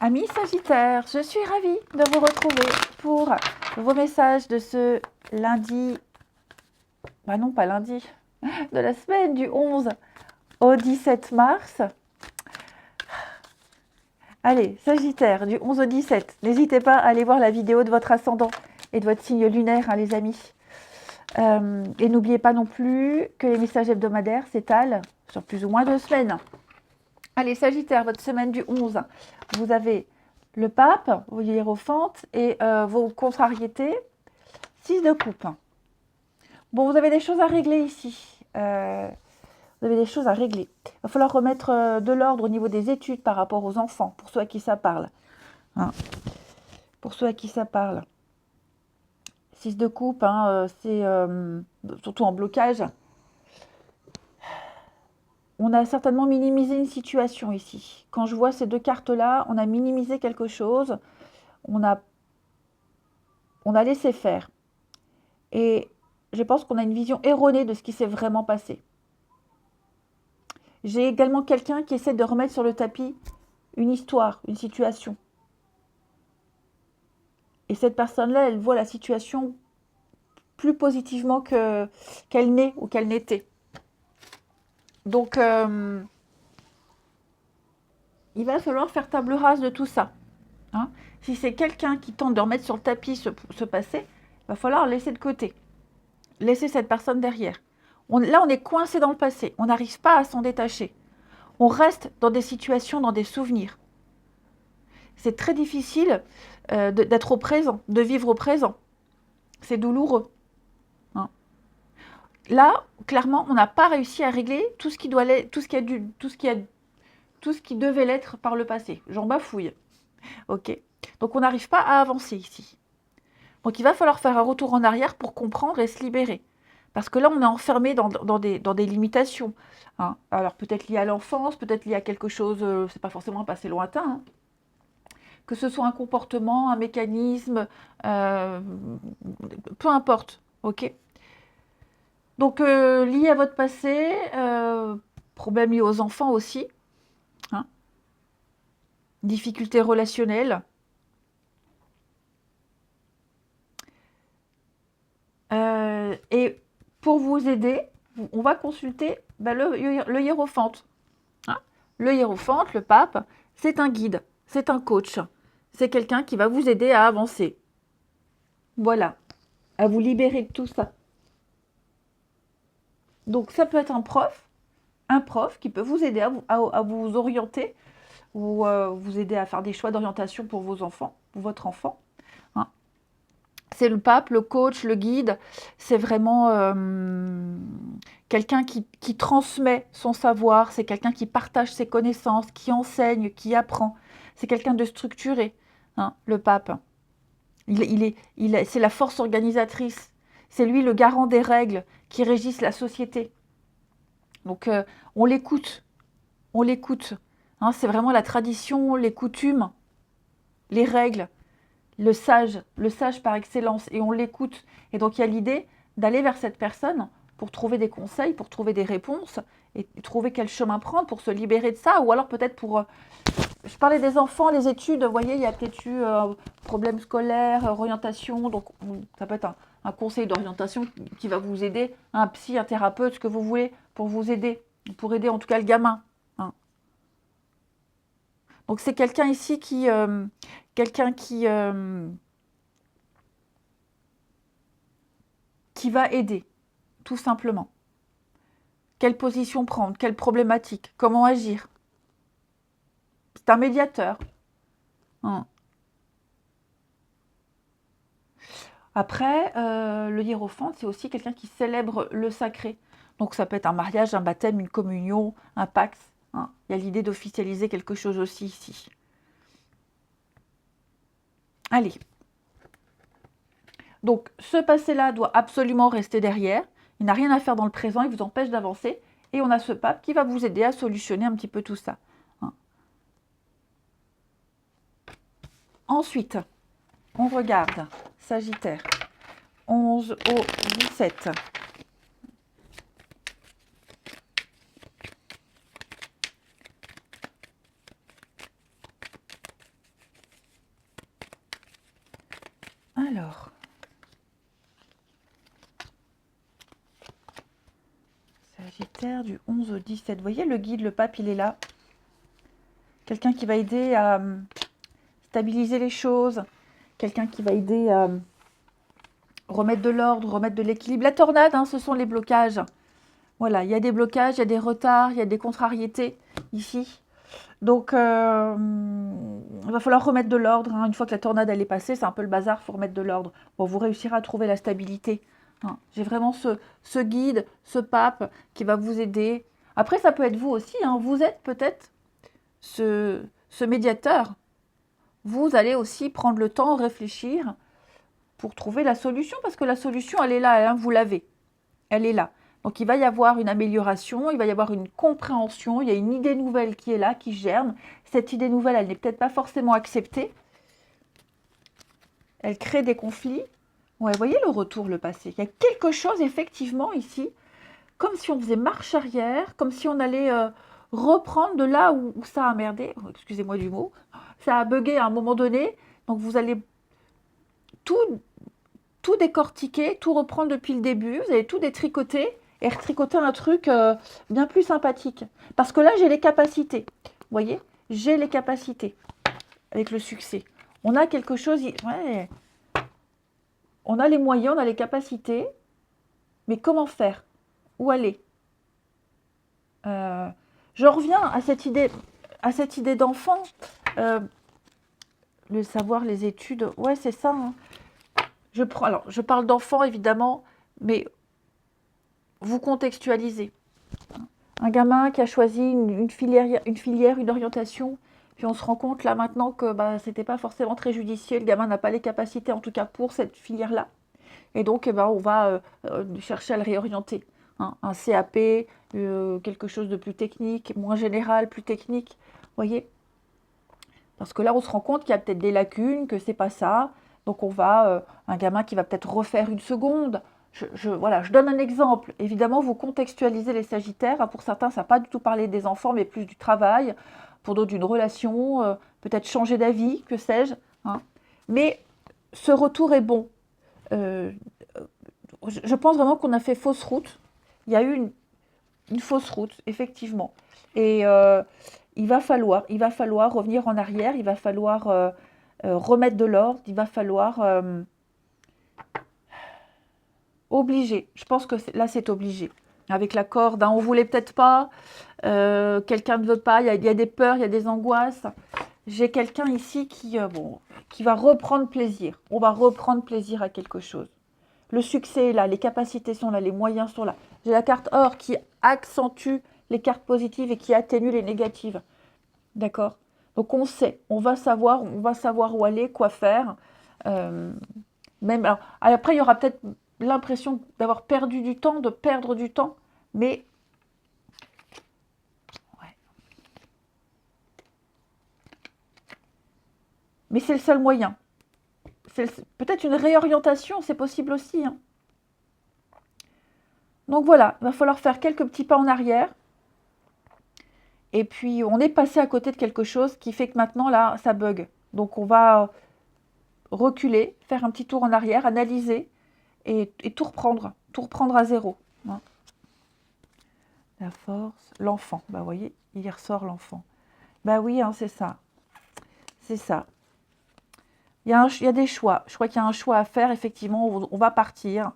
Amis Sagittaire, je suis ravie de vous retrouver pour vos messages de ce lundi, non pas lundi, de la semaine du 11 au 17 mars. Allez, Sagittaire, du 11 au 17, n'hésitez pas à aller voir la vidéo de votre ascendant et de votre signe lunaire, hein, les amis. Et n'oubliez pas non plus que les messages hebdomadaires s'étalent sur plus ou moins 2 semaines. Allez, Sagittaire, votre semaine du 11, vous avez le pape, vos hiérophantes et vos contrariétés, 6 de coupe. Bon, vous avez des choses à régler ici. Vous avez des choses à régler. Il va falloir remettre de l'ordre au niveau des études par rapport aux enfants, pour ceux à qui ça parle. Hein. Pour ceux à qui ça parle. 6 de coupe, hein, c'est surtout en blocage. On a certainement minimisé une situation ici. Quand je vois ces deux cartes-là, on a minimisé quelque chose. On a laissé faire. Et je pense qu'on a une vision erronée de ce qui s'est vraiment passé. J'ai également quelqu'un qui essaie de remettre sur le tapis une histoire, une situation. Et cette personne-là, elle voit la situation plus positivement qu'elle n'est ou qu'elle n'était. Donc, il va falloir faire table rase de tout ça. Hein. Si c'est quelqu'un qui tente de remettre sur le tapis ce passé, il va falloir laisser de côté. Laisser cette personne derrière. Là, on est coincé dans le passé. On n'arrive pas à s'en détacher. On reste dans des situations, dans des souvenirs. C'est très difficile d'être au présent, de vivre au présent. C'est douloureux. Hein. Là, clairement, on n'a pas réussi à régler tout ce qui devait l'être par le passé. J'en bafouille. Ok. Donc on n'arrive pas à avancer ici. Donc il va falloir faire un retour en arrière pour comprendre et se libérer. Parce que là, on est enfermé dans des limitations. Hein. Alors peut-être lié à l'enfance, peut-être lié à quelque chose, c'est pas forcément un passé lointain. Hein. Que ce soit un comportement, un mécanisme, peu importe. Ok. Donc lié à votre passé, problème lié aux enfants aussi. Hein. Difficultés relationnelles. Et pour vous aider, on va consulter le hiérophante. Hein. Le hiérophante, le pape, c'est un guide, c'est un coach. C'est quelqu'un qui va vous aider à avancer. Voilà, à vous libérer de tout ça. Donc ça peut être un prof qui peut vous aider à vous orienter ou vous aider à faire des choix d'orientation pour vos enfants, pour votre enfant. Hein. C'est le pape, le coach, le guide. C'est vraiment quelqu'un qui transmet son savoir. C'est quelqu'un qui partage ses connaissances, qui enseigne, qui apprend. C'est quelqu'un de structuré, hein, le pape. C'est la force organisatrice. C'est lui le garant des règles qui régissent la société. Donc on l'écoute. On l'écoute. Hein, c'est vraiment la tradition, les coutumes, les règles. Le sage par excellence, et on l'écoute. Et donc il y a l'idée d'aller vers cette personne pour trouver des conseils, pour trouver des réponses, et trouver quel chemin prendre pour se libérer de ça, ou alors peut-être pour... je parlais des enfants, les études, vous voyez, il y a peut-être eu problème scolaire, orientation, donc ça peut être un conseil d'orientation qui va vous aider, un psy, un thérapeute, ce que vous voulez, pour vous aider, pour aider en tout cas le gamin. Hein. Donc c'est quelqu'un ici qui va aider, tout simplement. Quelle position prendre, quelle problématique, comment agir. C'est un médiateur. Hein. Après, le hiérophante, c'est aussi quelqu'un qui célèbre le sacré. Donc ça peut être un mariage, un baptême, une communion, un pax. Hein. Il y a l'idée d'officialiser quelque chose aussi ici. Allez. Donc ce passé-là doit absolument rester derrière. Il n'a rien à faire dans le présent, il vous empêche d'avancer. Et on a ce pape qui va vous aider à solutionner un petit peu tout ça. Hein. Ensuite, on regarde Sagittaire, 11 au 17. Alors, Sagittaire du 11 au 17. Vous voyez, le guide, le pape, il est là. Quelqu'un qui va aider à stabiliser les choses. Quelqu'un qui va aider à remettre de l'ordre, remettre de l'équilibre. La tornade, hein, ce sont les blocages. Voilà, il y a des blocages, il y a des retards, il y a des contrariétés ici. Donc, il va falloir remettre de l'ordre. Hein. Une fois que la tornade elle est passée, c'est un peu le bazar, il faut remettre de l'ordre. Bon, vous réussirez à trouver la stabilité. Hein. J'ai vraiment ce guide, ce pape qui va vous aider. Après, ça peut être vous aussi. Hein. Vous êtes peut-être ce médiateur. Vous allez aussi prendre le temps, réfléchir pour trouver la solution, parce que la solution, elle est là, hein, vous l'avez. Elle est là. Donc, il va y avoir une amélioration, il va y avoir une compréhension, il y a une idée nouvelle qui est là, qui germe. Cette idée nouvelle, elle n'est peut-être pas forcément acceptée. Elle crée des conflits. Ouais, vous voyez le retour, le passé. Il y a quelque chose, effectivement, ici, comme si on faisait marche arrière, comme si on allait reprendre de là où ça a merdé. Oh, excusez-moi du mot. Ça a bugué à un moment donné. Donc, vous allez tout décortiquer, tout reprendre depuis le début. Vous allez tout détricoter et retricoter un truc bien plus sympathique. Parce que là, j'ai les capacités. Vous voyez, j'ai les capacités avec le succès. On a quelque chose... Ouais. On a les moyens, on a les capacités. Mais comment faire? Où aller? Je reviens à cette idée d'enfant. Le savoir, les études. Ouais, c'est ça. Hein. Alors, je parle d'enfant, évidemment, mais vous contextualisez. Un gamin qui a choisi une filière, une orientation, puis on se rend compte là maintenant que ce n'était pas forcément très judicieux, le gamin n'a pas les capacités en tout cas pour cette filière-là. Et donc on va chercher à le réorienter. Hein. Un CAP, quelque chose de plus technique, moins général, plus technique. Vous voyez? Parce que là on se rend compte qu'il y a peut-être des lacunes, que c'est pas ça. Donc on va, un gamin qui va peut-être refaire une seconde. Voilà, je donne un exemple. Évidemment, vous contextualisez les Sagittaires. Hein, pour certains, ça n'a pas du tout parlé des enfants, mais plus du travail. Pour d'autres, d'une relation, peut-être changer d'avis, que sais-je. Hein. Mais ce retour est bon. Je pense vraiment qu'on a fait fausse route. Il y a eu une fausse route, effectivement. Et il va falloir revenir en arrière. Il va falloir remettre de l'ordre. Il va falloir... obligé. Je pense que là, c'est obligé. Avec la corde, hein, on ne voulait peut-être pas, quelqu'un ne veut pas, il y a des peurs, il y a des angoisses. J'ai quelqu'un ici qui va reprendre plaisir. On va reprendre plaisir à quelque chose. Le succès est là, les capacités sont là, les moyens sont là. J'ai la carte or qui accentue les cartes positives et qui atténue les négatives. D'accord? Donc on sait, on va savoir où aller, quoi faire. Alors, après, il y aura peut-être l'impression d'avoir perdu du temps, de perdre du temps, mais ouais. Mais c'est le seul moyen. Peut-être une réorientation, c'est possible aussi. Hein. Donc voilà, il va falloir faire quelques petits pas en arrière. Et puis, on est passé à côté de quelque chose qui fait que maintenant, là, ça bug. Donc, on va reculer, faire un petit tour en arrière, analyser et tout reprendre à zéro. Hein. La force, l'enfant. Bah, vous voyez, il y ressort l'enfant. Bah oui, hein, c'est ça. C'est ça. Il y a des choix. Je crois qu'il y a un choix à faire. Effectivement, on va partir.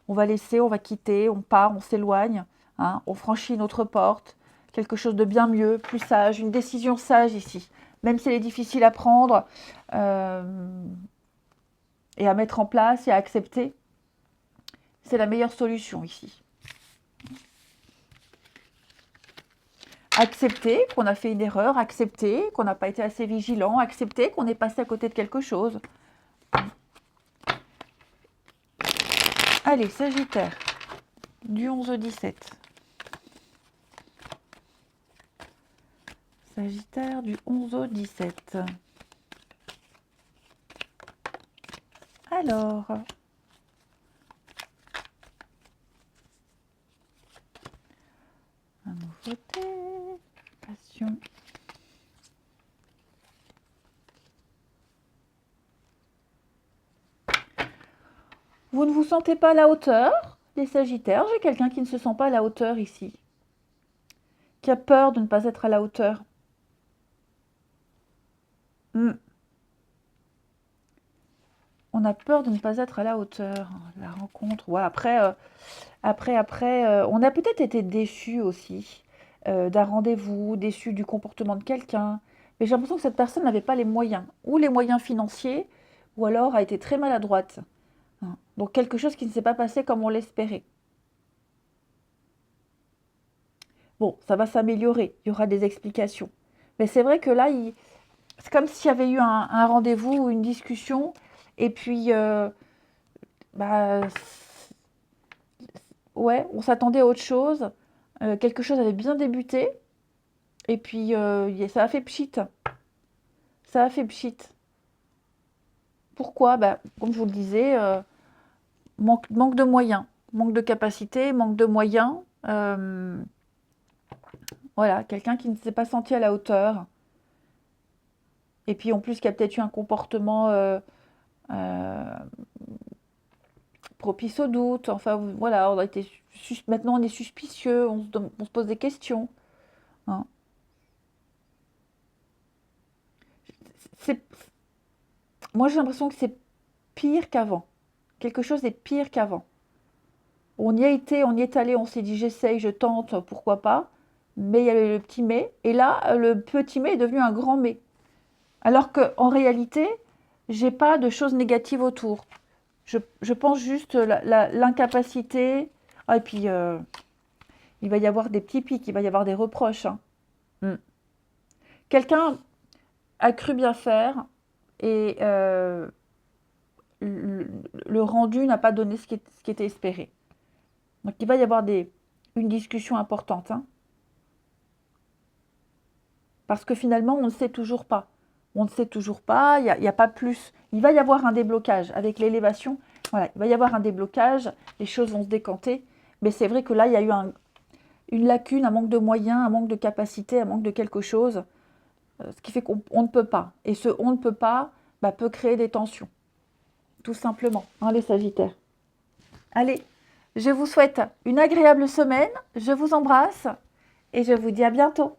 On va laisser, on va quitter, on part, on s'éloigne. Hein, on franchit notre porte. Quelque chose de bien mieux, plus sage. Une décision sage ici. Même si elle est difficile à prendre et à mettre en place et à accepter, c'est la meilleure solution ici. Accepter qu'on a fait une erreur, accepter qu'on n'a pas été assez vigilant, accepter qu'on est passé à côté de quelque chose. Allez, Sagittaire, du 11 au 17. Sagittaire, du 11 au 17. Alors, un nouveauté, passion. Vous ne vous sentez pas à la hauteur, les Sagittaires. J'ai quelqu'un qui ne se sent pas à la hauteur ici, qui a peur de ne pas être à la hauteur. On a peur de ne pas être à la hauteur. La rencontre, ouais, après, on a peut-être été déçus aussi d'un rendez-vous, déçus du comportement de quelqu'un. Mais j'ai l'impression que cette personne n'avait pas les moyens, ou les moyens financiers, ou alors a été très maladroite. Hein. Donc quelque chose qui ne s'est pas passé comme on l'espérait. Bon, ça va s'améliorer, il y aura des explications. Mais c'est vrai que là, c'est comme s'il y avait eu un rendez-vous ou une discussion, et puis, bah, ouais, on s'attendait à autre chose. Quelque chose avait bien débuté, et puis ça a fait pchit. Ça a fait pchit. Pourquoi? Bah, comme je vous le disais, manque de moyens, manque de capacité, manque de moyens. Voilà, quelqu'un qui ne s'est pas senti à la hauteur. Et puis en plus, qui a peut-être eu un comportement euh, propice au doute. Enfin, voilà, on a été maintenant on est suspicieux, on se pose des questions. Hein. C'est, moi, j'ai l'impression que c'est pire qu'avant. Quelque chose est pire qu'avant. On y a été, on y est allé, on s'est dit j'essaye, je tente, pourquoi pas. Mais il y avait le petit mais. Et là, le petit mais est devenu un grand mais. Alors qu'en réalité, j'ai pas de choses négatives autour. Je pense juste l'incapacité. Ah, et puis, il va y avoir des petits pics, il va y avoir des reproches. Hein. Mm. Quelqu'un a cru bien faire et le rendu n'a pas donné ce qui était espéré. Donc il va y avoir une discussion importante. Hein, parce que finalement, on ne sait toujours pas. On ne sait toujours pas, il n'y a pas plus. Il va y avoir un déblocage avec l'élévation. Voilà, il va y avoir un déblocage, les choses vont se décanter. Mais c'est vrai que là, il y a eu une lacune, un manque de moyens, un manque de capacité, un manque de quelque chose, ce qui fait qu'on ne peut pas. Et ce on ne peut pas peut créer des tensions, tout simplement, hein, les Sagittaires. Allez, je vous souhaite une agréable semaine, je vous embrasse et je vous dis à bientôt.